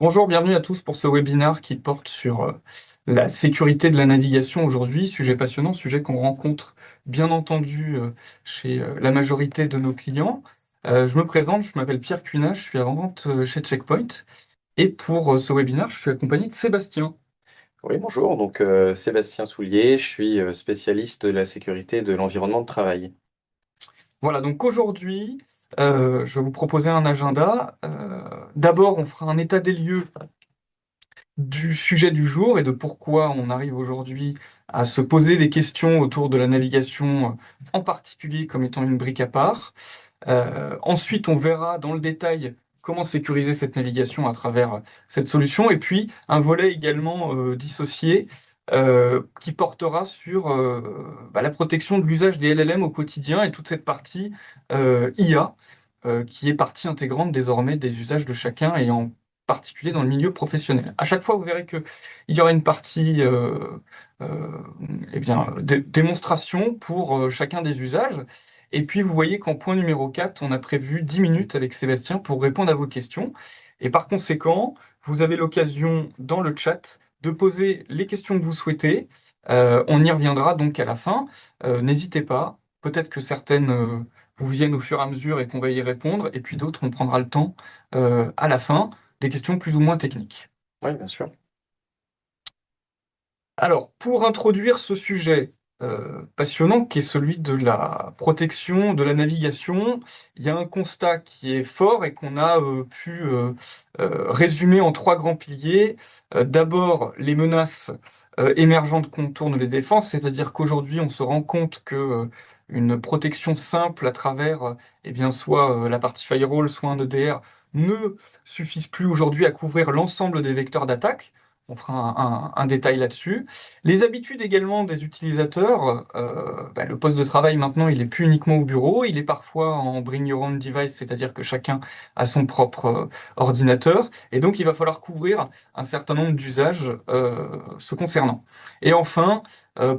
Bonjour, bienvenue à tous pour ce webinaire qui porte sur la sécurité de la navigation aujourd'hui. Sujet passionnant, sujet qu'on rencontre bien entendu chez la majorité de nos clients. Je me présente, je m'appelle Pierre Cunat, je suis avant-vente chez Checkpoint. Et pour ce webinaire, je suis accompagné de Sébastien. Oui, bonjour. Donc, Sébastien Soulier, je suis spécialiste de la sécurité de l'environnement de travail. Voilà, donc aujourd'hui, je vais vous proposer un agenda. D'abord, on fera un état des lieux du sujet du jour et de pourquoi on arrive aujourd'hui à se poser des questions autour de la navigation, en particulier comme étant une brique à part. Ensuite, on verra dans le détail comment sécuriser cette navigation à travers cette solution, et puis un volet également dissocié qui portera sur la protection de l'usage des LLM au quotidien et toute cette partie IA qui est partie intégrante désormais des usages de chacun et en particulier dans le milieu professionnel. À chaque fois, vous verrez qu'il y aura une partie euh, démonstration pour chacun des usages. Et puis, vous voyez qu'en point numéro 4, on a prévu 10 minutes avec Sébastien pour répondre à vos questions. Et par conséquent, vous avez l'occasion dans le chat de poser les questions que vous souhaitez. On y reviendra donc à la fin. N'hésitez pas. Peut-être que certaines vous viennent au fur et à mesure et qu'on va y répondre. Et puis d'autres, on prendra le temps à la fin, des questions plus ou moins techniques. Oui, bien sûr. Alors, pour introduire ce sujet passionnant qui est celui de la protection de la navigation, il y a un constat qui est fort et qu'on a pu résumer en trois grands piliers. D'abord, les menaces émergentes contournent les défenses, c'est-à-dire qu'aujourd'hui, on se rend compte que une protection simple à travers soit la partie firewall, soit un EDR ne suffisent plus aujourd'hui à couvrir l'ensemble des vecteurs d'attaque. On fera un détail là-dessus. Les habitudes également des utilisateurs, le poste de travail maintenant, il est plus uniquement au bureau, il est parfois en bring your own device, c'est-à-dire que chacun a son propre ordinateur, et donc il va falloir couvrir un certain nombre d'usages se concernant. Et enfin,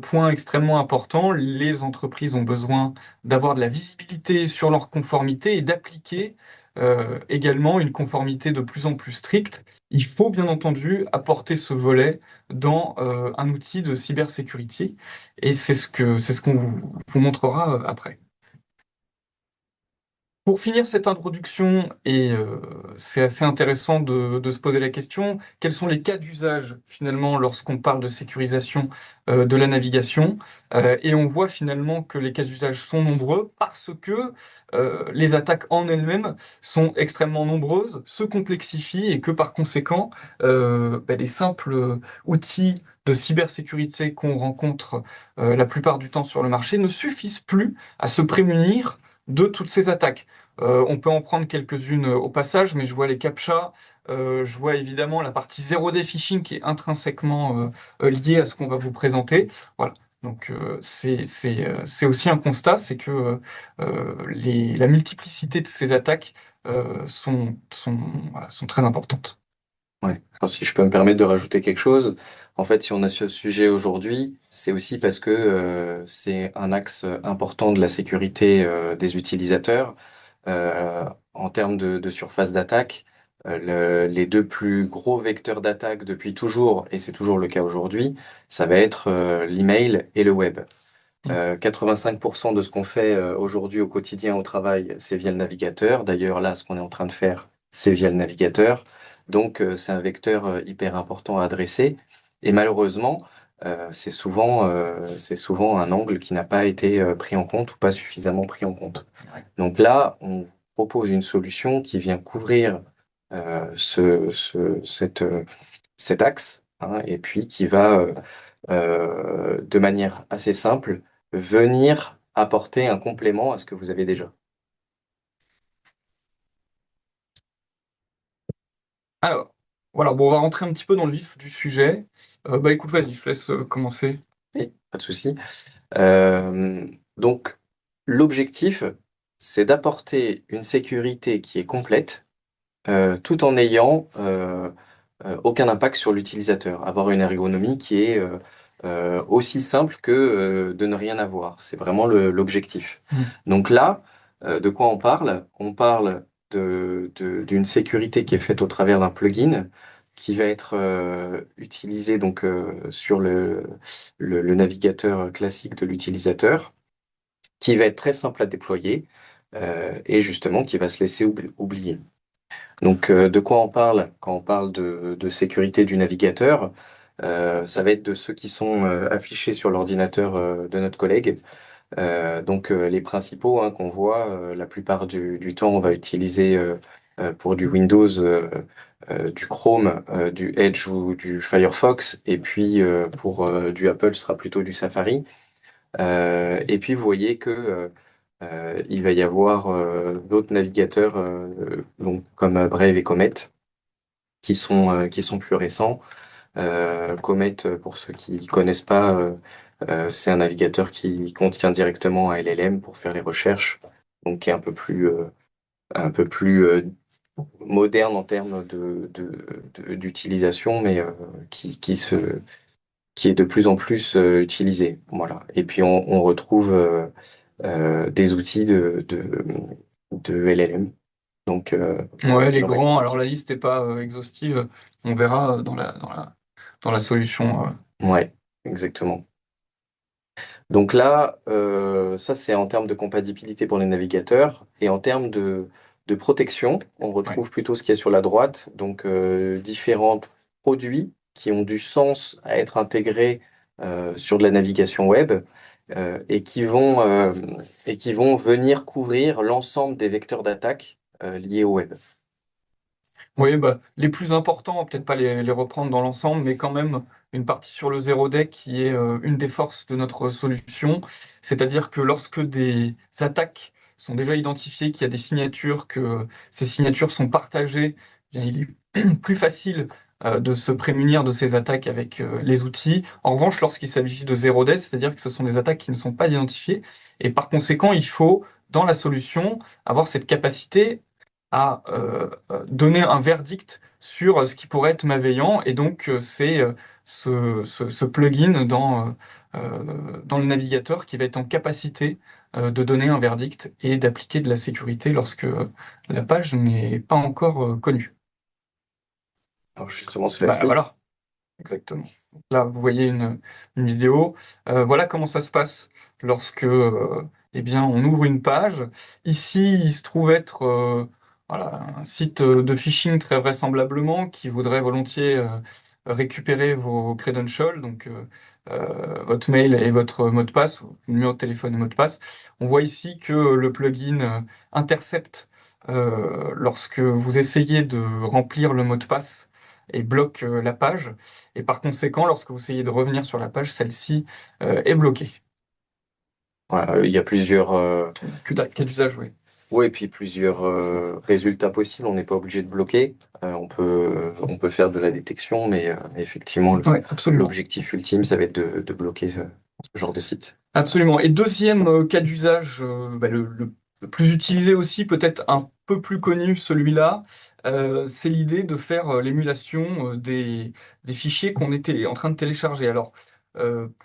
point extrêmement important, les entreprises ont besoin d'avoir de la visibilité sur leur conformité et d'appliquer également une conformité de plus en plus stricte. Il faut bien entendu apporter ce volet dans un outil de cybersécurité, et c'est ce qu'on vous montrera après. Pour finir cette introduction, et c'est assez intéressant de se poser la question, quels sont les cas d'usage finalement lorsqu'on parle de sécurisation de la navigation? Et on voit finalement que les cas d'usage sont nombreux parce que les attaques en elles-mêmes sont extrêmement nombreuses, se complexifient et que par conséquent, les simples outils de cybersécurité qu'on rencontre la plupart du temps sur le marché ne suffisent plus à se prémunir de toutes ces attaques. On peut en prendre quelques-unes au passage, mais je vois les CAPTCHA, je vois évidemment la partie 0D phishing qui est intrinsèquement liée à ce qu'on va vous présenter. Voilà. Donc c'est aussi un constat, c'est que la multiplicité de ces attaques sont très importantes. Ouais. Alors, si je peux me permettre de rajouter quelque chose, en fait, si on a ce sujet aujourd'hui, c'est aussi parce que c'est un axe important de la sécurité des utilisateurs. En termes de surface d'attaque, les deux plus gros vecteurs d'attaque depuis toujours, et c'est toujours le cas aujourd'hui, ça va être l'email et le web. Mm. 85% de ce qu'on fait aujourd'hui au quotidien au travail, c'est via le navigateur. D'ailleurs, là, ce qu'on est en train de faire, c'est via le navigateur. Donc, c'est un vecteur hyper important à adresser. Et malheureusement, c'est souvent un angle qui n'a pas été pris en compte ou pas suffisamment pris en compte. Donc là, on propose une solution qui vient couvrir cet axe, hein, et puis qui va, de manière assez simple, venir apporter un complément à ce que vous avez déjà. Alors, voilà, bon, on va rentrer un petit peu dans le vif du sujet. Écoute, vas-y, je te laisse commencer. Oui, pas de souci. Euh, donc, l'objectif, c'est d'apporter une sécurité qui est complète, tout en n'ayant aucun impact sur l'utilisateur. Avoir une ergonomie qui est aussi simple que de ne rien avoir. C'est vraiment l'objectif. Mm. Donc là, de quoi on parle? On parle d'une sécurité qui est faite au travers d'un plugin qui va être utilisé donc sur le navigateur classique de l'utilisateur, qui va être très simple à déployer et justement qui va se laisser oublier. Donc, de quoi on parle quand on parle de sécurité du navigateur? Ça va être de ceux qui sont affichés sur l'ordinateur de notre collègue. Les principaux hein, qu'on voit, la plupart du temps, on va utiliser pour du Windows, du Chrome, du Edge ou du Firefox, et puis pour du Apple, ce sera plutôt du Safari. Et puis, vous voyez que il va y avoir d'autres navigateurs, donc comme Brave et Comet, qui sont plus récents. Comet, pour ceux qui connaissent pas, c'est un navigateur qui contient directement un LLM pour faire les recherches, donc qui est un peu plus moderne en termes d'utilisation, mais qui est de plus en plus utilisé. Voilà. Et puis on retrouve des outils de LLM. Donc Ouais, les dans la grands, alors la compatibilité. liste n'est pas exhaustive, on verra dans la solution. Ouais, exactement. Donc là, ça c'est en termes de compatibilité pour les navigateurs et en termes de protection, on Ouais. retrouve plutôt ce qui est sur la droite, donc différents produits qui ont du sens à être intégrés sur de la navigation web et qui vont venir couvrir l'ensemble des vecteurs d'attaque liés au web. Oui, bah, les plus importants, peut-être pas les reprendre dans l'ensemble, mais quand même une partie sur le zéro day qui est une des forces de notre solution. C'est-à-dire que lorsque des attaques sont déjà identifiées, qu'il y a des signatures, que ces signatures sont partagées, eh bien, il est plus facile de se prémunir de ces attaques avec les outils. En revanche, lorsqu'il s'agit de zéro day, c'est-à-dire que ce sont des attaques qui ne sont pas identifiées, et par conséquent, il faut, dans la solution, avoir cette capacité à donner un verdict sur ce qui pourrait être malveillant. Et donc, c'est ce plugin dans le navigateur qui va être en capacité de donner un verdict et d'appliquer de la sécurité lorsque la page n'est pas encore connue. Alors justement, c'est la Bah suite. voilà. Exactement. Là, vous voyez une vidéo. Voilà comment ça se passe lorsque, eh bien, on ouvre une page. Ici, il se trouve être voilà, un site de phishing très vraisemblablement qui voudrait volontiers récupérer vos credentials, donc votre mail et votre mot de passe, ou numéro de téléphone et mot de passe. On voit ici que le plugin intercepte lorsque vous essayez de remplir le mot de passe et bloque la page. Et par conséquent, lorsque vous essayez de revenir sur la page, celle-ci est bloquée. Voilà, il y a plusieurs Cas d'usage, oui. ouais, et puis plusieurs résultats possibles. On n'est pas obligé de bloquer. On peut faire de la détection, mais effectivement, Oui, absolument. l'objectif ultime, ça va être de bloquer ce genre de site. Absolument. Et deuxième cas d'usage, bah, le plus utilisé aussi, peut-être un peu plus connu, celui-là, c'est l'idée de faire l'émulation des fichiers qu'on était en train de télécharger. Alors,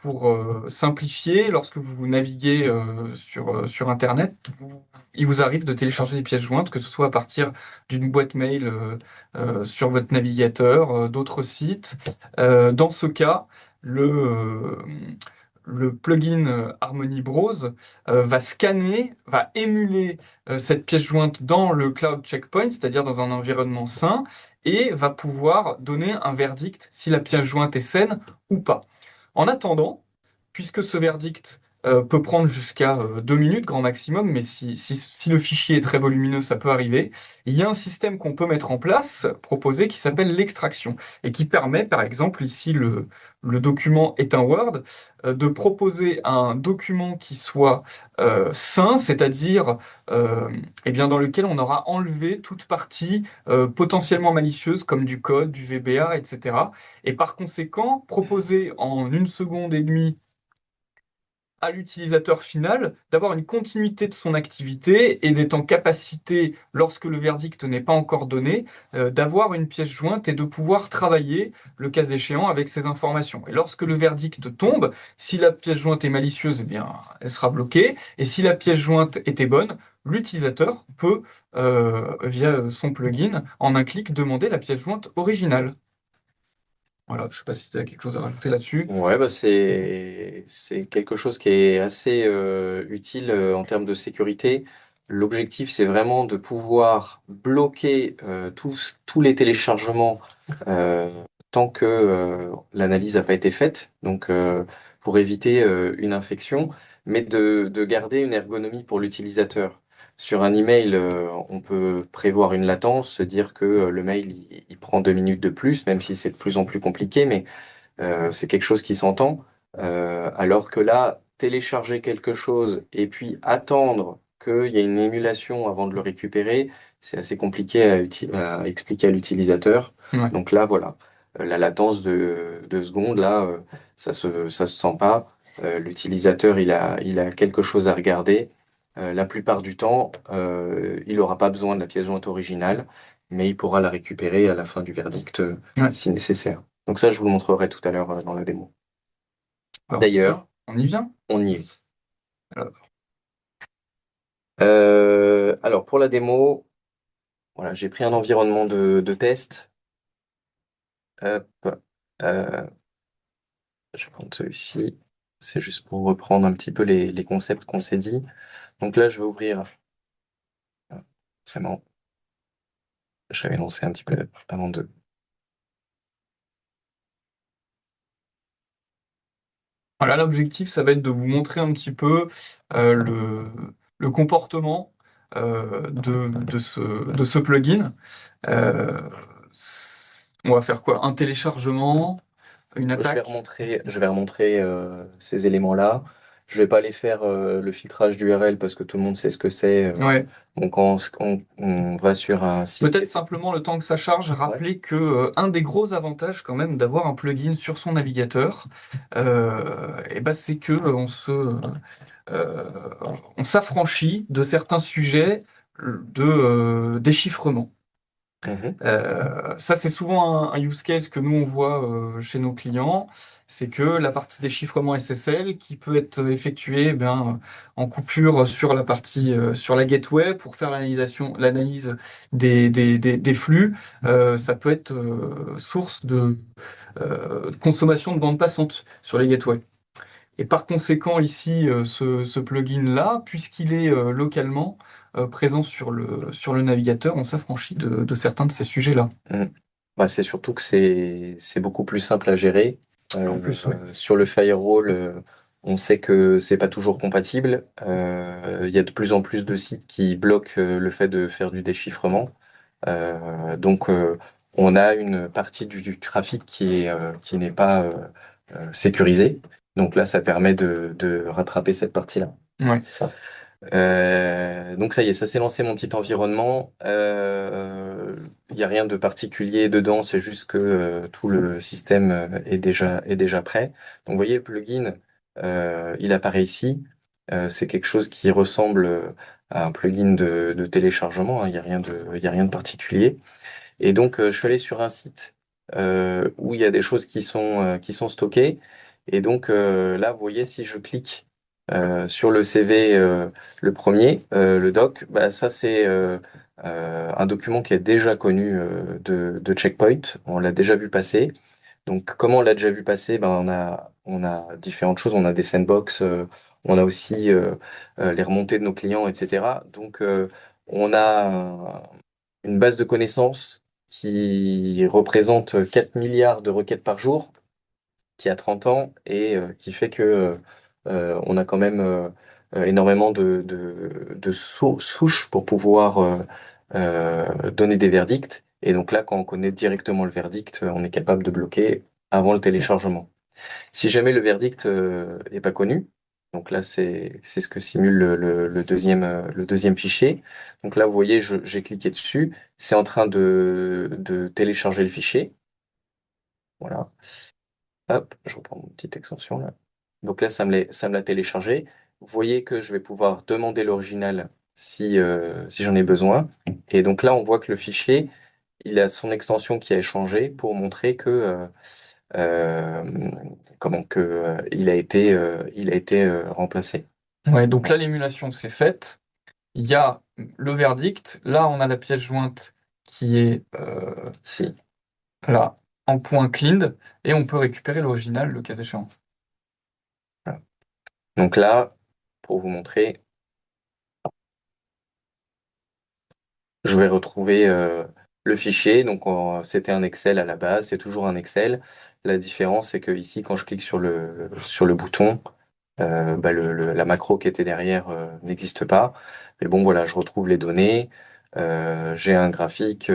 pour simplifier, lorsque vous naviguez sur Internet, il vous arrive de télécharger des pièces jointes, que ce soit à partir d'une boîte mail sur votre navigateur, d'autres sites. Dans ce cas, le plugin Harmony Browse va émuler cette pièce jointe dans le Cloud Checkpoint, c'est-à-dire dans un environnement sain, et va pouvoir donner un verdict si la pièce jointe est saine ou pas. En attendant, puisque ce verdict peut prendre jusqu'à 2 minutes grand maximum, mais si le fichier est très volumineux, ça peut arriver, il y a un système qu'on peut mettre en place, proposé, qui s'appelle l'extraction, et qui permet, par exemple, ici le document est un Word, de proposer un document qui soit sain, c'est-à-dire eh bien, dans lequel on aura enlevé toute partie potentiellement malicieuse, comme du code, du VBA, etc. Et par conséquent, proposer en 1 seconde et demie à l'utilisateur final d'avoir une continuité de son activité et d'être en capacité, lorsque le verdict n'est pas encore donné, d'avoir une pièce jointe et de pouvoir travailler, le cas échéant, avec ces informations. Et lorsque le verdict tombe, si la pièce jointe est malicieuse, eh bien, elle sera bloquée. Et si la pièce jointe était bonne, l'utilisateur peut, via son plugin, en un clic, demander la pièce jointe originale. Voilà, je ne sais pas si tu as quelque chose à rajouter là-dessus. Ouais, bah c'est quelque chose qui est assez utile en termes de sécurité. L'objectif, c'est vraiment de pouvoir bloquer tous les téléchargements euh, tant que l'analyse n'a pas été faite, donc pour éviter une infection, mais de garder une ergonomie pour l'utilisateur. Sur un email, on peut prévoir une latence, se dire que le mail il prend 2 minutes de plus, même si c'est de plus en plus compliqué, mais c'est quelque chose qui s'entend. Alors que là, télécharger quelque chose et puis attendre qu'il y ait une émulation avant de le récupérer, c'est assez compliqué à expliquer à l'utilisateur. Ouais. Donc là, voilà. La latence de 2 secondes, là, ça se sent pas. L'utilisateur, il a quelque chose à regarder. La plupart du temps, il n'aura pas besoin de la pièce jointe originale, mais il pourra la récupérer à la fin du verdict, Ouais. si nécessaire. Donc ça, je vous le montrerai tout à l'heure dans la démo. Alors, D'ailleurs, on y vient. on y est. Alors, Alors pour la démo, voilà, j'ai pris un environnement de test. Hop. Euh, je vais prendre celui-ci. C'est juste pour reprendre un petit peu les concepts qu'on s'est dit. Donc là, je vais ouvrir. Ah, c'est bon. J'avais lancé un petit peu avant de. voilà, l'objectif, ça va être de vous montrer un petit peu le comportement de ce plugin. Euh, on va faire quoi? Un téléchargement, une attaque? Je vais remontrer ces éléments-là. Je vais pas aller faire le filtrage d'URL parce que tout le monde sait ce que c'est. Ouais. Donc quand on va sur un site qui Peut-être est... simplement le temps que ça charge, Ouais. rappeler que un des gros avantages quand même d'avoir un plugin sur son navigateur, et ben c'est que euh, on s'affranchit de certains sujets de déchiffrement. Mhm. Ça, c'est souvent un use case que nous, on voit chez nos clients. C'est que la partie déchiffrement SSL qui peut être effectuée en coupure sur la partie, sur la gateway pour faire l'analyse des flux, ça peut être source de consommation de bande passante sur les gateways. Et par conséquent, ici, ce plugin-là, puisqu'il est localement présent sur le navigateur, on s'affranchit de certains de ces sujets-là. Mm. Bah, c'est surtout que c'est beaucoup plus simple à gérer. En plus, ouais. Sur le firewall, on sait que c'est pas toujours compatible. Il y a de plus en plus de sites qui bloquent le fait de faire du déchiffrement. Donc on a une partie du trafic qui n'est pas sécurisée. Donc là, ça permet de rattraper cette partie-là. Ouais. Donc ça y est, ça s'est lancé mon petit environnement. Il n'y a rien de particulier dedans, c'est juste que tout le système est déjà prêt. Donc vous voyez, le plugin, il apparaît ici. C'est quelque chose qui ressemble à un plugin de téléchargement, hein. Il y a rien de particulier. Et donc je suis allé sur un site où il y a des choses qui sont stockées. Et donc là, vous voyez, si je clique sur le CV, le premier, le doc, bah, ça c'est un document qui est déjà connu de Checkpoint. On l'a déjà vu passer. Donc comment on l'a déjà vu passer? Ben, on a différentes choses. On a des sandbox, on a aussi les remontées de nos clients, etc. Donc on a une base de connaissances qui représente 4 milliards de requêtes par jour, qui a 30 ans et qui fait que on a quand même énormément de souches pour pouvoir donner des verdicts. Et donc là, quand on connaît directement le verdict, on est capable de bloquer avant le téléchargement. Si jamais le verdict n'est pas connu, donc là c'est ce que simule le deuxième fichier. Donc là vous voyez, j'ai cliqué dessus, c'est en train de télécharger le fichier. Voilà. Hop, je reprends mon petite extension là. Donc là ça me l'a téléchargé. Vous voyez que je vais pouvoir demander l'original si j'en ai besoin. Et donc là on voit que le fichier, il a son extension qui a changé pour montrer que euh, comment que il a été remplacé. Ouais, donc là, l'émulation, c'est faite. il y a le verdict. Là, on a la pièce jointe qui est Ici. là, en point cleaned, et on peut récupérer l'original le cas échéant. Voilà. Donc là, pour vous montrer, je vais retrouver le fichier. Donc c'était un Excel à la base, c'est toujours un Excel. La différence, c'est que ici, quand je clique sur le bouton, bah, la macro qui était derrière n'existe pas. Mais bon, voilà, je retrouve les données. J'ai un graphique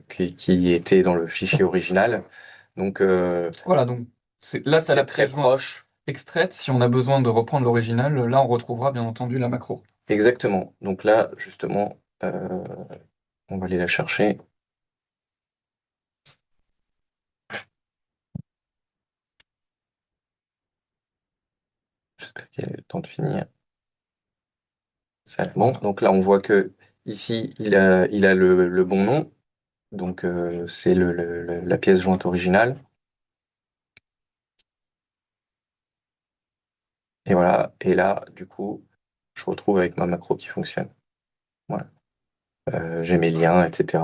qui était dans le fichier original. Donc Voilà, donc là, tu as la c'est très pièce jointe proche. extraite. Si on a besoin de reprendre l'original, là, on retrouvera bien entendu la macro. Exactement. Donc là, justement, on va aller la chercher. J'espère qu'il y a le temps de finir. Bon, donc là, on voit que ici, il a le bon nom. Donc, c'est la pièce jointe originale. Et voilà. Et là, du coup, je retrouve avec ma macro qui fonctionne. Voilà. J'ai mes liens, etc.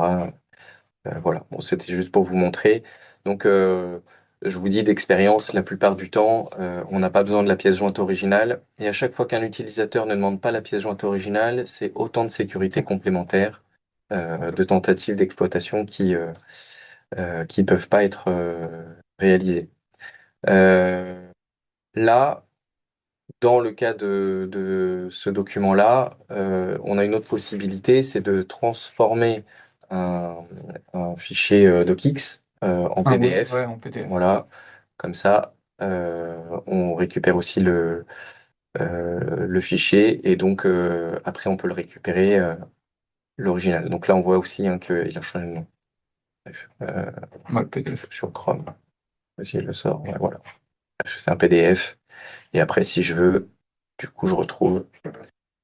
Voilà. Bon, c'était juste pour vous montrer. Donc, je vous dis d'expérience, la plupart du temps, on n'a pas besoin de la pièce jointe originale. Et à chaque fois qu'un utilisateur ne demande pas la pièce jointe originale, c'est autant de sécurité complémentaire, de tentatives d'exploitation qui peuvent pas être réalisées. Euh, Là, dans le cas de ce document-là, on a une autre possibilité, c'est de transformer un, un fichier docx en Ah oui, ouais, PDF. en PDF. Voilà, comme ça, on récupère aussi le fichier et donc après on peut le récupérer l'original. Donc là, on voit aussi hein, qu'il a changé de nom. Bref, Ouais, PDF. sur Chrome, si je le sors, ouais, voilà. C'est un PDF. Et après, si je veux, du coup, je retrouve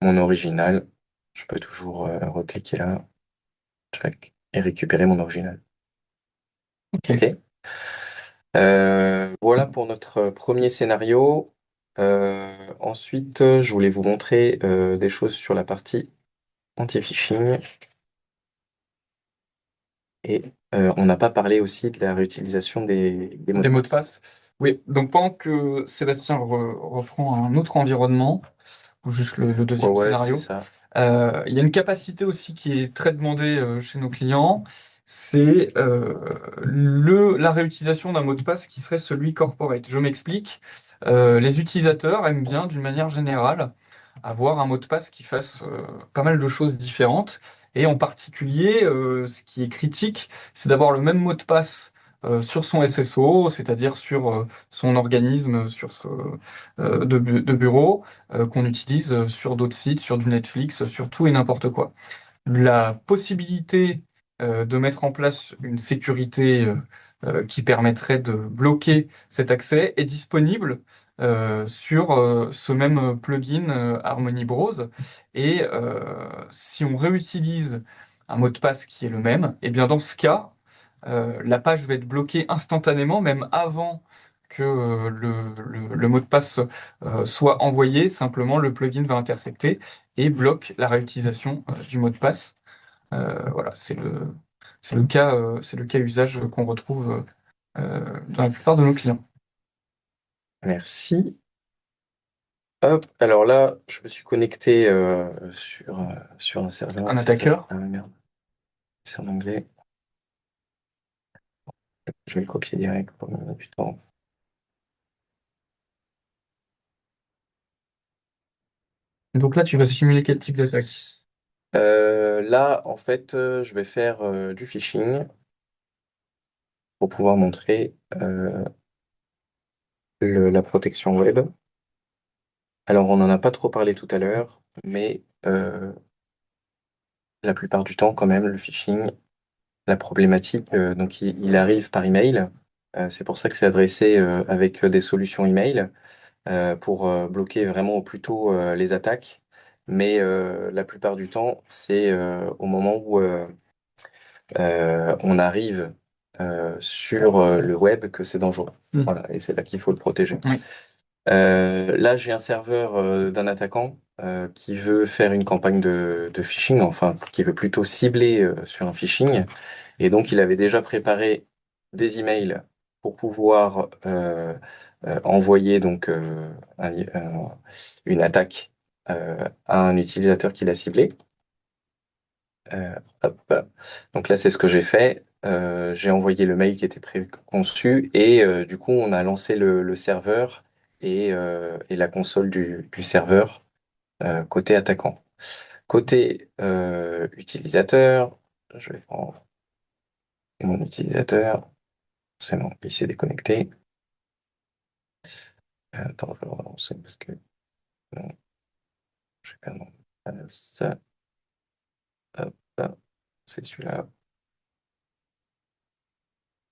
mon original. Je peux toujours recliquer là, check, et récupérer mon original. Ok. OK? Voilà pour notre premier scénario. Ensuite, je voulais vous montrer des choses sur la partie anti-phishing. Et on n'a pas parlé aussi de la réutilisation des mots de Des mots de passe. passe. Oui, donc pendant que Sébastien reprend un autre environnement, ou juste le Ouais, deuxième ouais, c'est scénario, ça. il y a une capacité aussi qui est très demandée chez nos clients, c'est la réutilisation d'un mot de passe qui serait celui corporate. Je m'explique. Les utilisateurs aiment bien, d'une manière générale, avoir un mot de passe qui fasse pas mal de choses différentes. Et en particulier, ce qui est critique, c'est d'avoir le même mot de passe sur son SSO, c'est-à-dire sur son organisme de bureau, qu'on utilise sur d'autres sites, sur du Netflix, sur tout et n'importe quoi. La possibilité de mettre en place une sécurité qui permettrait de bloquer cet accès est disponible sur ce même plugin Harmony Browse. Et si on réutilise un mot de passe qui est le même, et bien dans ce cas, la page va être bloquée instantanément, même avant que le mot de passe soit envoyé. Simplement, le plugin va intercepter et bloque la réutilisation du mot de passe. Voilà, c'est le cas usage qu'on retrouve dans la plupart de nos clients. Merci. Hop, alors là, je me suis connecté sur un serveur. Un C'est ça. attaqueur. Ah merde, c'est en anglais. Je vais le copier direct pour gagner du temps. Donc là, tu vas simuler quel type d'attaque? Là, en fait, je vais faire du phishing pour pouvoir montrer la protection web. Alors, on n'en a pas trop parlé tout à l'heure, mais la plupart du temps, quand même, le phishing, la problématique, donc il arrive par email. C'est pour ça que c'est adressé avec des solutions email. Pour bloquer vraiment au plus tôt les attaques. Mais la plupart du temps, c'est au moment où on arrive sur le web que c'est dangereux. Hmm. Voilà, et c'est là qu'il faut le protéger. Oui. Là, j'ai un serveur d'un attaquant. qui veut faire une campagne de phishing, enfin qui veut plutôt cibler sur un phishing. Et donc il avait déjà préparé des emails pour pouvoir envoyer donc une attaque à un utilisateur qu'il a ciblé. Hop. Donc là, c'est ce que j'ai fait. J'ai envoyé le mail qui était préconçu et du coup, on a lancé le serveur et la console du serveur côté attaquant. Côté utilisateur, je vais prendre mon utilisateur. C'est bon, il s'est déconnecté. Attends, je vais le relancer parce que non, j'ai pas non. Ça, hop, c'est celui-là.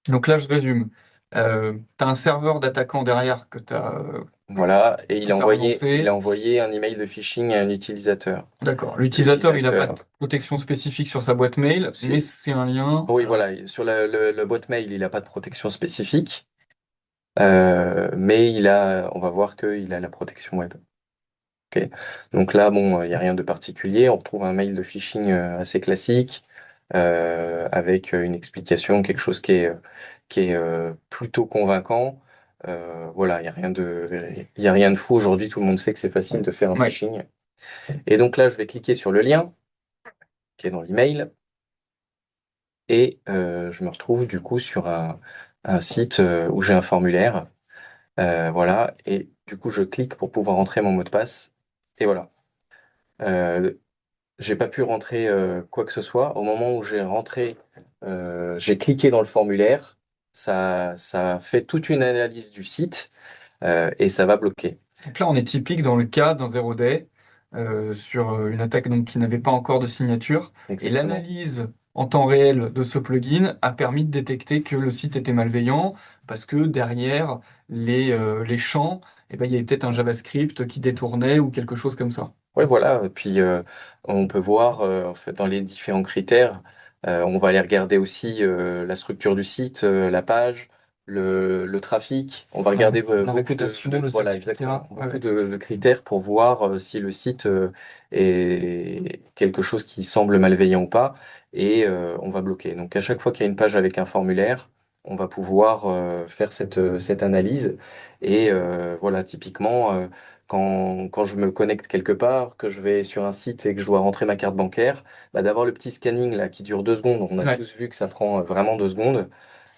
Donc là, je résume. Tu as un serveur d'attaquants derrière Voilà, et que tu il relancé. a envoyé un email de phishing à un utilisateur. D'accord. L'utilisateur, il n'a pas de L'utilisateur, protection spécifique sur sa boîte mail, mais c'est, c'est un lien. oui, voilà, sur le boîte mail, il n'a pas de protection spécifique, mais on va voir qu'il a la protection web. Ok. Donc là, bon, il n'y a rien de particulier. On retrouve un mail de phishing assez classique avec une explication, quelque chose qui est plutôt convaincant. Voilà, il y a rien de fou. Aujourd'hui, tout le monde sait que c'est facile de faire un Ouais. phishing. Et donc là, je vais cliquer sur le lien qui est dans l'email et je me retrouve du coup sur un site où j'ai un formulaire. Voilà, et du coup, je clique pour pouvoir entrer mon mot de passe. Et voilà. Euh, J'ai pas pu rentrer quoi que ce soit. Au moment où j'ai rentré, j'ai cliqué dans le formulaire. Ça fait toute une analyse du site et ça va bloquer. Donc là, on est typique dans le cas d'un zero day sur une attaque donc, qui n'avait pas encore de signature. Et Exactement. l'analyse en temps réel de ce plugin a permis de détecter que le site était malveillant parce que derrière les champs, eh ben, il y avait peut-être un JavaScript qui détournait ou quelque chose comme ça. Ouais, voilà. Et puis, on peut voir, en fait, dans les différents critères, on va aller regarder aussi la structure du site, la page, le trafic. On va Ouais. regarder La beaucoup réputation, le voilà, certificat. exactement, Ouais, beaucoup ouais. de critères pour voir si le site est quelque chose qui semble malveillant ou pas, et on va bloquer. Donc, à chaque fois qu'il y a une page avec un formulaire, on va pouvoir faire cette analyse. Et voilà, typiquement. Quand je me connecte quelque part, que je vais sur un site et que je dois rentrer ma carte bancaire, bah, d'avoir le petit scanning là qui dure 2 secondes, on a Ouais. tous vu que ça prend vraiment 2 secondes,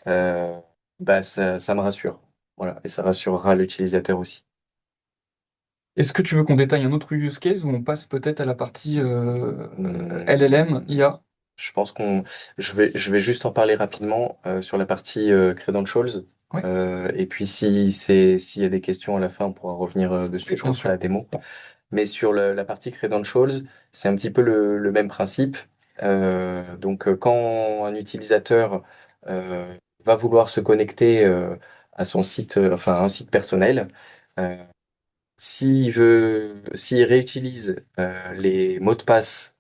euh, bah, ça me rassure. Voilà, et ça rassurera l'utilisateur aussi. Est-ce que tu veux qu'on détaille un autre use case ou on passe peut-être à la partie LLM, Hum, IA? je pense je vais juste en parler rapidement sur la partie credentials. Oui, Et puis s'il y a des questions à la fin, on pourra revenir dessus, oui, je bien referai sûr. la démo. Mais sur la partie credentials, c'est un petit peu le même principe. Donc, quand un utilisateur euh, va vouloir se connecter à son site, enfin à un site personnel, euh, s'il réutilise les mots de passe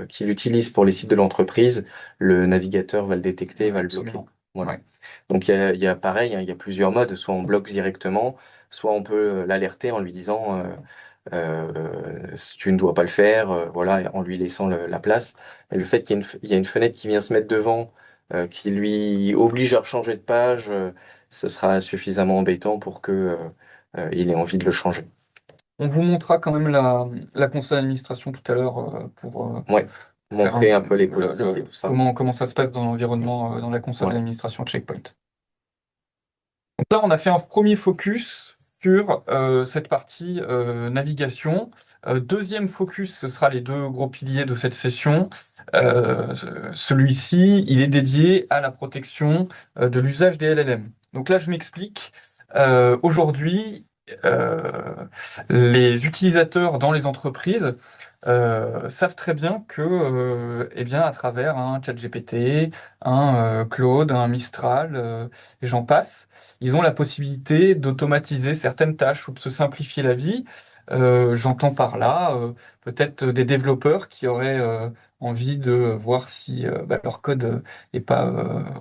qu'il utilise pour les sites de l'entreprise, le navigateur va le détecter et Ouais, va le bloquer. absolument. Voilà. Ouais. Donc il y a pareil, hein, il y a plusieurs modes. Soit on bloque directement, soit on peut l'alerter en lui disant tu ne dois pas le faire, voilà, en lui laissant la place. Mais le fait il y a une fenêtre qui vient se mettre devant, qui lui oblige à changer de page, ce sera suffisamment embêtant pour que il ait envie de le changer. On vous montrera quand même la console d'administration tout à l'heure pour Ouais, faire montrer un peu les politiques et tout ça. comment ça se passe dans l'environnement, dans la console Voilà. d'administration Checkpoint. Donc là, on a fait un premier focus sur cette partie navigation. Deuxième focus, ce sera les deux gros piliers de cette session. Euh, Celui-ci, il est dédié à la protection de l'usage des LLM. Donc là, je m'explique. Aujourd'hui, euh, les utilisateurs dans les entreprises savent très bien que, eh bien, à travers un ChatGPT, un Claude, un Mistral, et j'en passe, ils ont la possibilité d'automatiser certaines tâches ou de se simplifier la vie. J'entends par là peut-être des développeurs qui auraient envie de voir si leur code n'est pas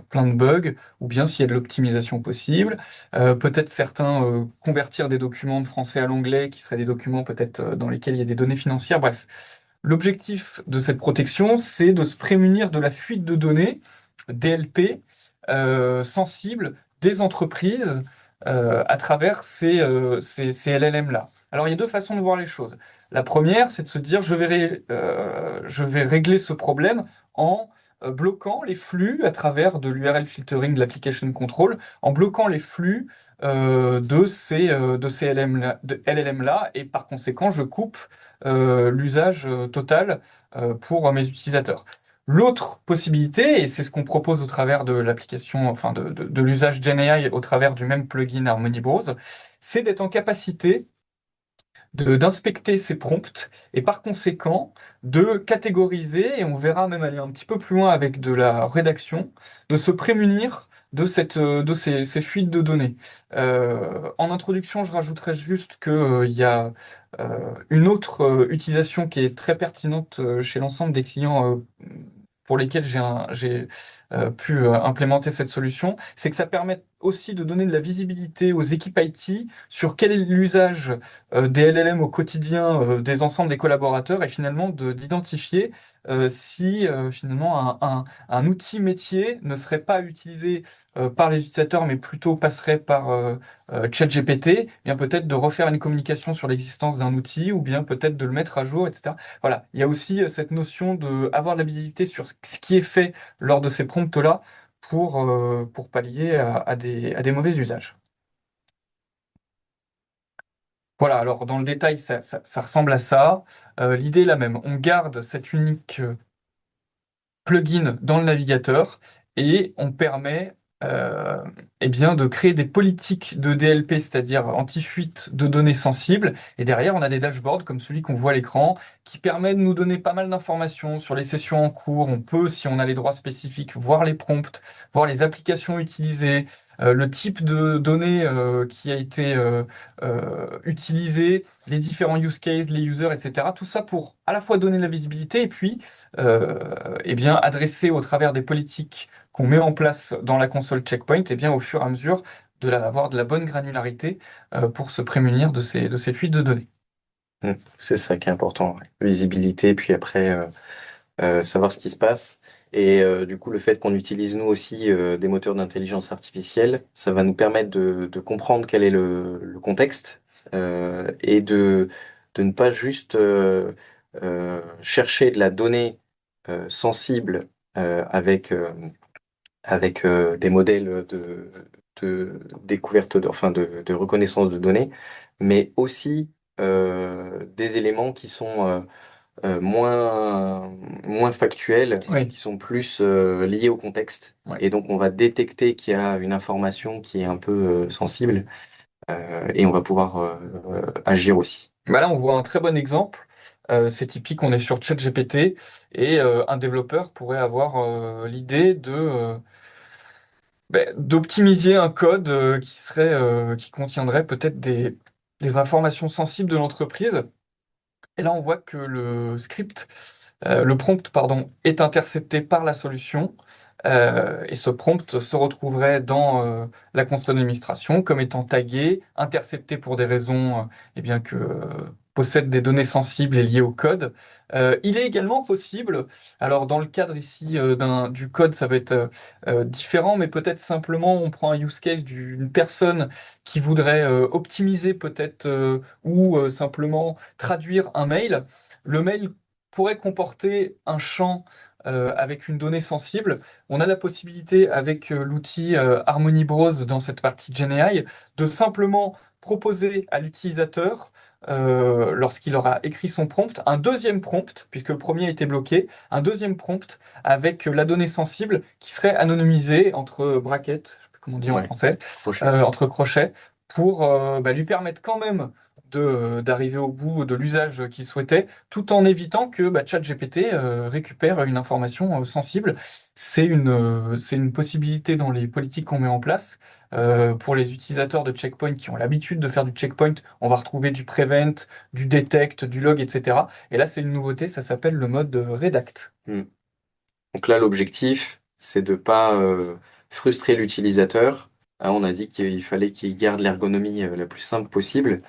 plein de bugs, ou bien s'il y a de l'optimisation possible. Peut-être certains convertir des documents de français à l'anglais, qui seraient des documents peut-être dans lesquels il y a des données financières. Bref, l'objectif de cette protection, c'est de se prémunir de la fuite de données, DLP, sensibles des entreprises à travers ces LLM-là. Alors, il y a deux façons de voir les choses. La première, c'est de se dire, je vais régler ce problème en bloquant les flux à travers de l'URL filtering de l'application control, en bloquant les flux de ces LLM-là, et par conséquent, je coupe l'usage total pour mes utilisateurs. L'autre possibilité, et c'est ce qu'on propose au travers de l'application, enfin de l'usage GenAI au travers du même plugin Harmony Browse, c'est d'être en capacité d'inspecter ces prompts et par conséquent de catégoriser, et on verra même aller un petit peu plus loin avec de la rédaction, de se prémunir de ces fuites de données. En introduction, je rajouterais juste qu'il y a une autre utilisation qui est très pertinente chez l'ensemble des clients pour lesquels j'ai pu implémenter cette solution, c'est que ça permet aussi de donner de la visibilité aux équipes IT sur quel est l'usage des LLM au quotidien des ensembles des collaborateurs et finalement d'identifier si finalement un outil métier ne serait pas utilisé par les utilisateurs mais plutôt passerait par ChatGPT, eh bien peut-être de refaire une communication sur l'existence d'un outil ou bien peut-être de le mettre à jour, etc. Voilà, il y a aussi cette notion d'avoir de la visibilité sur ce qui est fait lors de ces prompts-là pour pallier à des mauvais usages. Voilà, alors dans le détail, ça ressemble à ça. L'idée est la même. On garde cet unique plugin dans le navigateur et on permet eh bien, de créer des politiques de DLP, c'est-à-dire anti-fuite de données sensibles. Et derrière, on a des dashboards comme celui qu'on voit à l'écran qui permet de nous donner pas mal d'informations sur les sessions en cours. On peut, si on a les droits spécifiques, voir les prompts, voir les applications utilisées, le type de données qui a été utilisé, les différents use cases, les users, etc. Tout ça pour à la fois donner de la visibilité et puis eh bien, adresser au travers des politiques qu'on met en place dans la console Checkpoint, eh bien, au fur et à mesure avoir de la bonne granularité pour se prémunir de ces fuites de données. C'est ça qui est important, ouais. Visibilité, puis après savoir ce qui se passe. Et du coup, le fait qu'on utilise nous aussi des moteurs d'intelligence artificielle, ça va nous permettre de comprendre quel est le contexte et de ne pas juste chercher de la donnée sensible avec des modèles de découverte, enfin de reconnaissance de données, mais aussi des éléments qui sont moins factuels, Oui, qui sont plus liés au contexte. ouais. Et donc on va détecter qu'il y a une information qui est un peu sensible et on va pouvoir agir aussi. Bah là, on voit un très bon exemple. C'est typique, on est sur ChatGPT et un développeur pourrait avoir l'idée d'optimiser un code qui contiendrait peut-être des informations sensibles de l'entreprise. Et là, on voit que le prompt, pardon, est intercepté par la solution. Et ce prompt se retrouverait dans la console d'administration comme étant tagué, intercepté pour des raisons eh bien, que possède des données sensibles et liées au code. Il est également possible, alors dans le cadre ici du code, ça va être différent, mais peut-être simplement on prend un use case d'une personne qui voudrait optimiser peut-être ou simplement traduire un mail. Le mail pourrait comporter un champ avec une donnée sensible. On a la possibilité, avec l'outil Harmony Browse dans cette partie GenAI, de simplement proposer à l'utilisateur, lorsqu'il aura écrit son prompt, un deuxième prompt, puisque le premier a été bloqué, un deuxième prompt avec la donnée sensible qui serait anonymisée entre brackets, je sais plus comment on dit en Ouais, français, prochain. entre crochets, pour lui permettre quand même d'arriver au bout de l'usage qu'ils souhaitaient, tout en évitant que ChatGPT récupère une information sensible. C'est une possibilité dans les politiques qu'on met en place. Pour les utilisateurs de checkpoint qui ont l'habitude de faire du checkpoint, on va retrouver du prevent, du detect, du log, etc. Et là, c'est une nouveauté, ça s'appelle le mode redact. Mm. Donc là, l'objectif, c'est de pas frustrer l'utilisateur. Hein, on a dit qu'il fallait qu'il garde l'ergonomie la plus simple possible.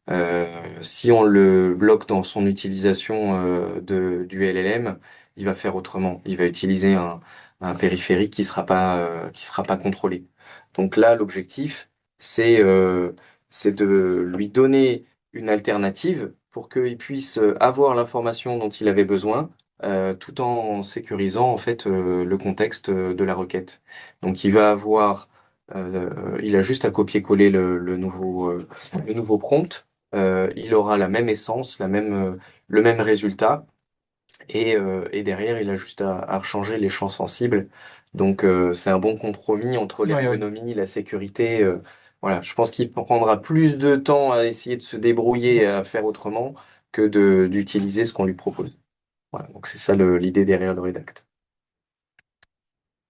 Euh, Si on le bloque dans son utilisation du LLM, il va faire autrement. Il va utiliser un périphérique qui sera pas contrôlé. Donc là, l'objectif, c'est c'est de lui donner une alternative pour qu'il puisse avoir l'information dont il avait besoin, tout en sécurisant en fait le contexte de la requête. Donc il a juste à copier-coller le nouveau prompt, il aura la même essence, le même résultat, et derrière, il a juste à changer les champs sensibles. Donc, c'est un bon compromis entre Oui, oui. l'ergonomie, la sécurité. Voilà, je pense qu'il prendra plus de temps à essayer de se débrouiller et à faire autrement que d'utiliser ce qu'on lui propose. Voilà, donc c'est ça l'idée derrière le Redact.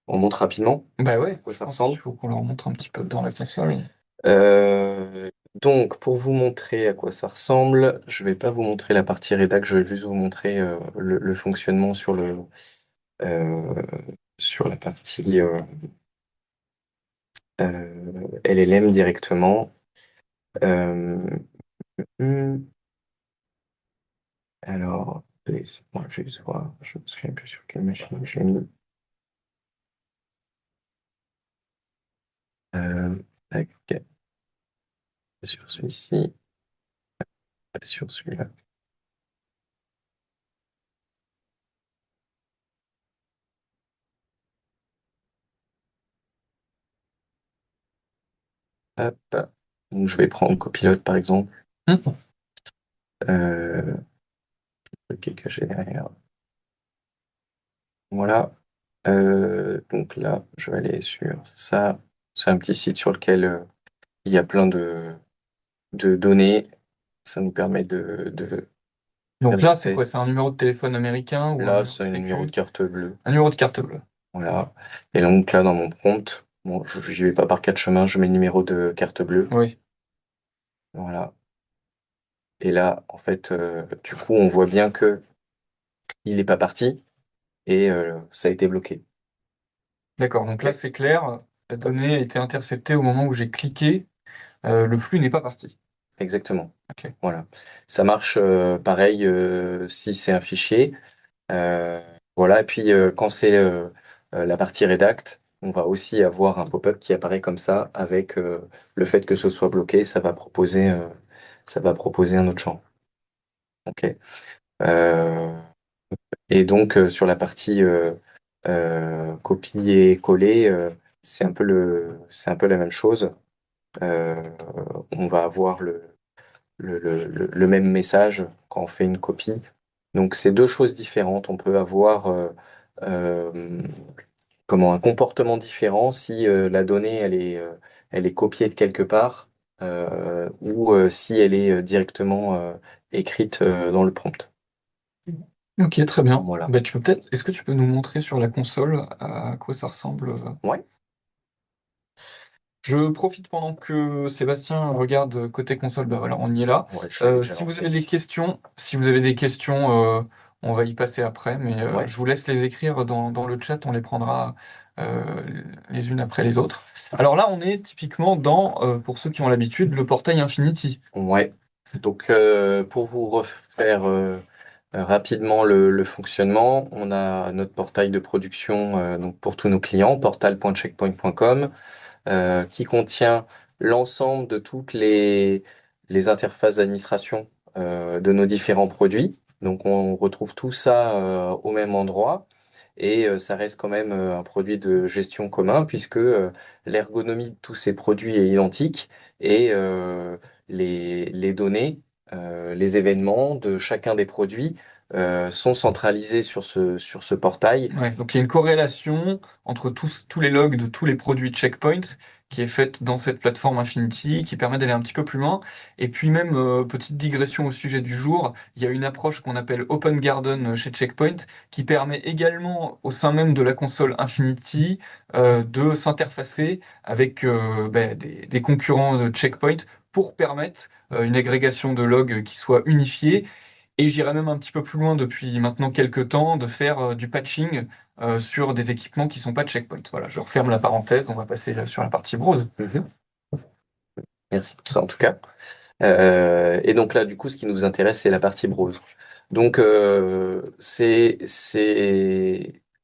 On montre rapidement Bah à ouais, quoi je ça pense qu'il ressemble. faut qu'on leur montre un petit peu dans la console. Donc, pour vous montrer à quoi ça ressemble, je vais pas vous montrer la partie rédac, je vais juste vous montrer le fonctionnement euh, sur la partie LLM directement. Euh, hmm, alors, laissez-moi juste voir, je me souviens plus sur quelle machine j'ai mis. Euh, tac, pas sur celui-ci, pas sur celui-là. Hop. Donc, je vais prendre Copilote par exemple. Hum. Euh, ok, caché derrière. Voilà. Donc là, je vais aller sur ça. C'est un petit site sur lequel il y a plein de données. Ça nous permet de faire Donc des là, c'est quoi? C'est un tests. numéro de téléphone américain ou un Là, numéro de c'est un numéro de sécu? carte bleue. Un numéro de carte bleue. Voilà. Et donc là, dans mon prompt, bon, j'y vais pas par quatre chemins, je mets le numéro de carte bleue. Oui. Voilà. Et là, en fait, du coup, on voit bien que il n'est pas parti et ça a été bloqué. D'accord, donc là, Ok. c'est clair. La donnée a été interceptée au moment où j'ai cliqué. Le flux n'est pas parti. Exactement. Ok. Voilà. Ça marche pareil si c'est un fichier. Euh, voilà. Et puis quand c'est la partie Redact, on va aussi avoir un pop-up qui apparaît comme ça avec le fait que ce soit bloqué, ça va proposer un autre champ. Ok. Euh, et donc sur la partie copier-coller, c'est un peu la même chose. Euh, on va avoir le même message quand on fait une copie. Donc c'est deux choses différentes. On peut avoir euh, comment un comportement différent si la donnée elle est copiée de quelque part ou si elle est directement écrite dans le prompt. Ok, très bien. Voilà. Bah, tu peux peut-être. Est-ce que tu peux nous montrer sur la console à quoi ça ressemble? Ouais, Je profite pendant que Sébastien regarde côté console. Bah voilà, on y est là. ouais, je l'avais déjà Si vous lancé. avez des questions, si vous avez des questions, on va y passer après, mais Ouais, je vous laisse les écrire dans le chat. On les prendra euh, les unes après les autres. Alors là, on est typiquement dans, pour ceux qui ont l'habitude, le portail Infinity. ouais. Donc pour vous refaire rapidement le fonctionnement, on a notre portail de production donc pour tous nos clients, portal.checkpoint.com, qui contient l'ensemble de toutes les interfaces d'administration de nos différents produits. Donc on retrouve tout ça au même endroit et ça reste quand même un produit de gestion commun puisque l'ergonomie de tous ces produits est identique et les données, les événements de chacun des produits sont centralisés sur ce portail. Ouais, donc il y a une corrélation entre tous les logs de tous les produits Checkpoint qui est faite dans cette plateforme Infinity, qui permet d'aller un petit peu plus loin. Et puis même, petite digression au sujet du jour, il y a une approche qu'on appelle Open Garden chez Checkpoint, qui permet également au sein même de la console Infinity de s'interfacer avec des concurrents de Checkpoint pour permettre une agrégation de logs qui soit unifiée. Et j'irais même un petit peu plus loin depuis maintenant quelques temps de faire du patching sur des équipements qui sont pas Checkpoint. Voilà, je referme la parenthèse, on va passer sur la partie browse. Mhm. Merci pour ça en tout cas. Et donc là, du coup, ce qui nous intéresse, c'est la partie browse. Donc, c'est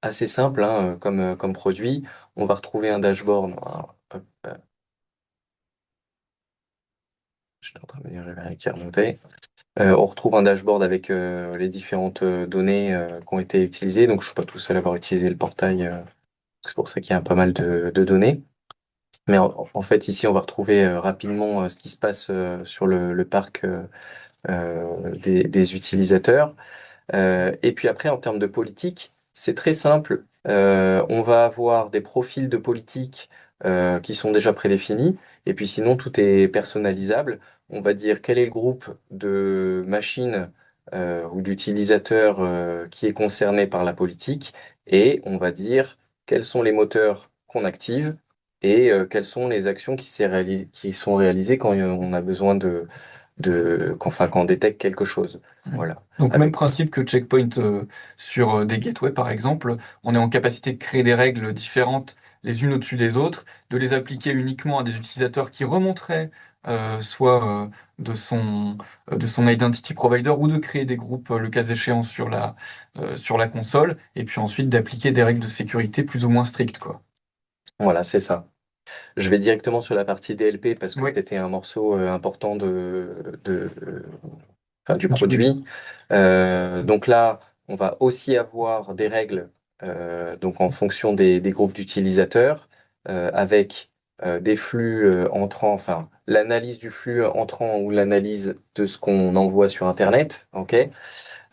assez simple hein, comme produit. On va retrouver un dashboard. Alors, hop, j'étais en train de me dire, j'avais qui remonter. On retrouve un dashboard avec les différentes données qui ont été utilisées. Donc, je suis pas tout seul à avoir utilisé le portail. C'est pour ça qu'il y a pas mal de données. Mais en fait, ici, on va retrouver rapidement ce qui se passe sur le parc des utilisateurs. Et puis après, en termes de politique, c'est très simple. On va avoir des profils de politique qui sont déjà prédéfinis. Et puis sinon, tout est personnalisable. On va dire quel est le groupe de machines ou d'utilisateurs qui est concerné par la politique. Et on va dire quels sont les moteurs qu'on active et quelles sont les actions qui sont réalisées quand on a besoin quand on détecte quelque chose. Oui. Voilà. Donc même Avec principe que Checkpoint sur des gateways par exemple, on est en capacité de créer des règles différentes les unes au-dessus des autres, de les appliquer uniquement à des utilisateurs qui remonteraient soit de son identity provider ou de créer des groupes le cas échéant sur la console et puis ensuite d'appliquer des règles de sécurité plus ou moins strictes quoi. Voilà, c'est ça. Je vais directement sur la partie DLP parce que Oui, c'était un morceau important enfin, du du début. produit. Donc là, on va aussi avoir des règles donc en fonction des groupes d'utilisateurs avec des flux entrants, enfin l'analyse du flux entrant ou l'analyse de ce qu'on envoie sur Internet. Ok.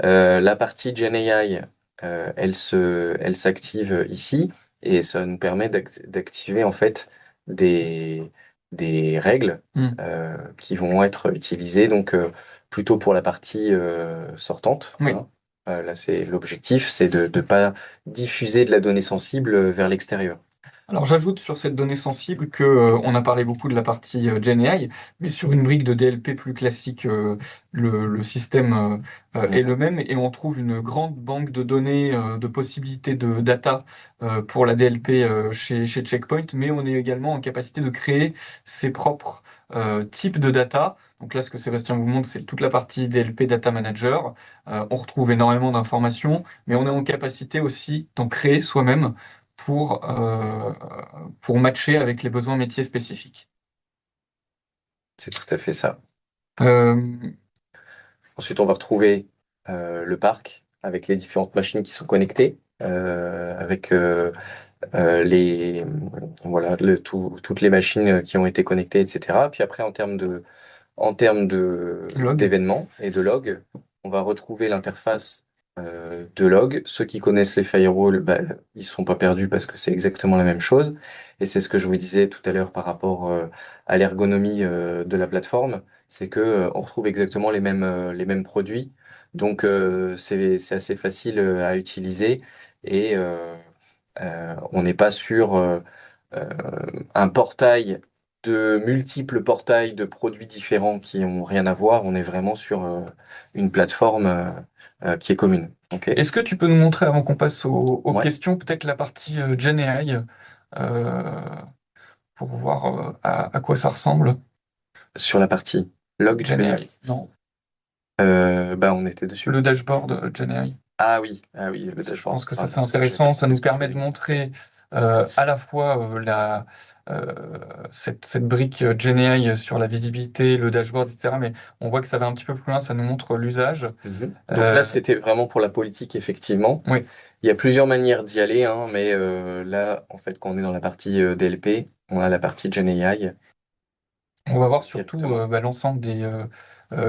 La partie GenAI, elle s'active ici et ça nous permet d'activer en fait des, des règles Hmm. qui vont être utilisées donc plutôt pour la partie sortante. Oui. Hein. Là, c'est l'objectif, c'est de ne pas diffuser de la donnée sensible vers l'extérieur. Alors j'ajoute sur cette donnée sensible que on a parlé beaucoup de la partie GenAI, mais sur une brique de DLP plus classique, le système est le Mhm. même et on trouve une grande banque de données, de possibilités de data pour la DLP chez Checkpoint, mais on est également en capacité de créer ses propres types de data. Donc là, ce que Sébastien vous montre, c'est toute la partie DLP Data Manager. On retrouve énormément d'informations, mais on est en capacité aussi d'en créer soi-même pour, euh, pour matcher avec les besoins métiers spécifiques. C'est tout à fait ça. Euh, Ensuite, on va retrouver le parc avec les différentes machines qui sont connectées, avec voilà, toutes les machines qui ont été connectées, etc. Puis après, log. d'événements et de logs, on va retrouver l'interface de log. Ceux qui connaissent les firewalls, bah, ils ne seront pas perdus parce que c'est exactement la même chose. Et c'est ce que je vous disais tout à l'heure par rapport à l'ergonomie de la plateforme, c'est que on retrouve exactement les mêmes produits. Donc c'est assez facile à utiliser et on n'est pas sur euh, un portail de multiples portails de produits différents qui n'ont rien à voir. On est vraiment sur une plateforme qui est commune. Ok? Est-ce que tu peux nous montrer, avant qu'on passe aux Ouais. questions, peut-être la partie GenAI euh, pour voir à quoi ça ressemble? Sur la partie log, tu veux dire? GenAI, non. Bah, on était dessus. Le dashboard GenAI. Ah oui, le Je pense dashboard. que ça, c'est Pardon, ça, j'ai pas intéressant. Ça compris nous ce que tu permet avais de mis. montrer à la fois cette brique GenAI sur la visibilité, le dashboard, etc. Mais on voit que ça va un petit peu plus loin. Ça nous montre l'usage. Mhm. Donc là, Euh, c'était vraiment pour la politique, effectivement. oui. Il y a plusieurs manières d'y aller, hein, mais là, en fait, quand on est dans la partie DLP, on a la partie GenAI On va voir surtout directement. l'ensemble des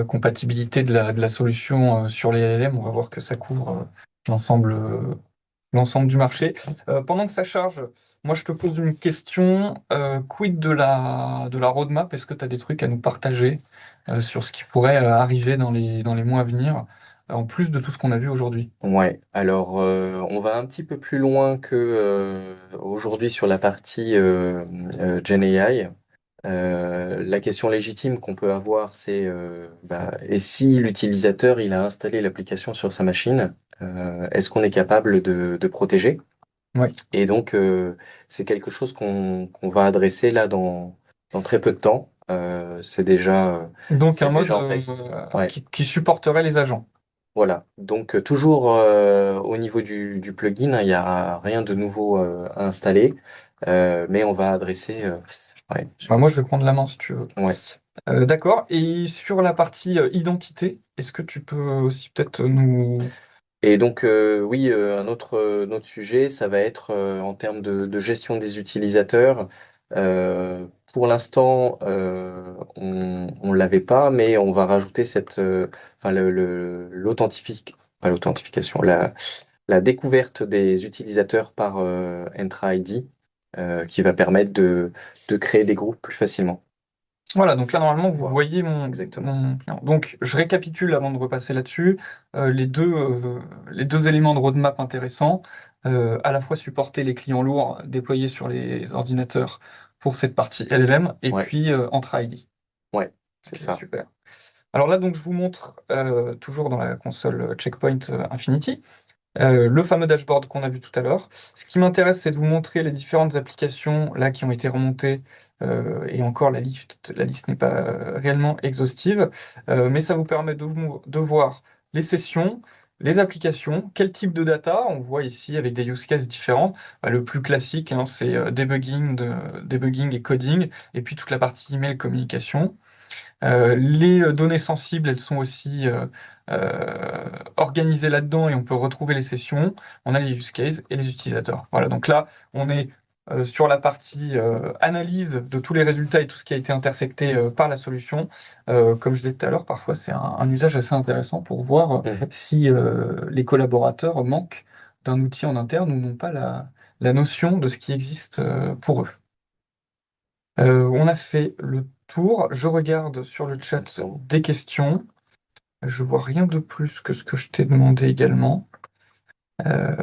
compatibilités de la solution sur les LLM. On va voir que ça couvre l'ensemble l'ensemble du marché. Pendant que ça charge, moi je te pose une question. Quid de la roadmap? Est-ce que tu as des trucs à nous partager sur ce qui pourrait arriver dans les mois à venir, en plus de tout ce qu'on a vu aujourd'hui? Ouais, alors on va un petit peu plus loin que aujourd'hui sur la partie Gen AI. La question légitime qu'on peut avoir, c'est et si l'utilisateur il a installé l'application sur sa machine, est-ce qu'on est capable de protéger? Oui. Et donc c'est quelque chose qu'on va adresser là dans très peu de temps. Donc un C'est mode déjà en test. Ouais. qui supporterait les agents. Voilà, donc toujours au niveau du plugin, hein, il n'y a rien de nouveau à installer, mais on va adresser. Ouais, Bah, moi je vais prendre la main si tu veux. ouais. D'accord. Et sur la partie identité, est-ce que tu peux aussi peut-être nous... Et donc oui, un autre sujet, ça va être en termes de gestion des utilisateurs. Pour l'instant, on l'avait pas, mais on va rajouter enfin pas l'authentification, la découverte des utilisateurs par Entra ID, qui va permettre de créer des groupes plus facilement. Voilà, donc là, normalement, vous Wow. voyez Exactement. mon client. Donc, je récapitule avant de repasser là-dessus. Les deux éléments de roadmap intéressants, à la fois supporter les clients lourds déployés sur les ordinateurs pour cette partie LLM, et Ouais, puis Entra ID. ouais, c'est Ok, ça. super. Alors là, donc, je vous montre, toujours dans la console Checkpoint Infinity, le fameux dashboard qu'on a vu tout à l'heure. Ce qui m'intéresse, c'est de vous montrer les différentes applications là qui ont été remontées. Et encore, la liste n'est pas réellement exhaustive, mais ça vous permet de voir les sessions, les applications, quel type de data. On voit ici avec des use cases différents. Bah, le plus classique, hein, c'est debugging et coding, et puis toute la partie email communication. Les données sensibles, elles sont aussi organisées là-dedans et on peut retrouver les sessions. On a les use cases et les utilisateurs. Voilà, donc là, on est sur la partie analyse de tous les résultats et tout ce qui a été intercepté par la solution. Comme je disais tout à l'heure, parfois c'est un usage assez intéressant pour voir Mhm. si les collaborateurs manquent d'un outil en interne ou n'ont pas la notion de ce qui existe pour eux. On a fait le tour. Je regarde sur le chat Exactement. des questions. Je vois rien de plus que ce que je t'ai demandé également. Euh,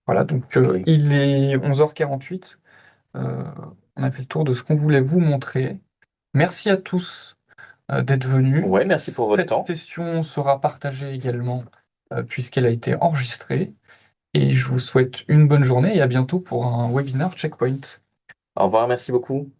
voilà, donc Ok. il est 11h48. Euh, on a fait le tour de ce qu'on voulait vous montrer. Merci à tous d'être venus. Ouais, merci pour votre Cette temps. session sera partagée également puisqu'elle a été enregistrée. Et je vous souhaite une bonne journée et à bientôt pour un webinaire Checkpoint. Au revoir, merci beaucoup.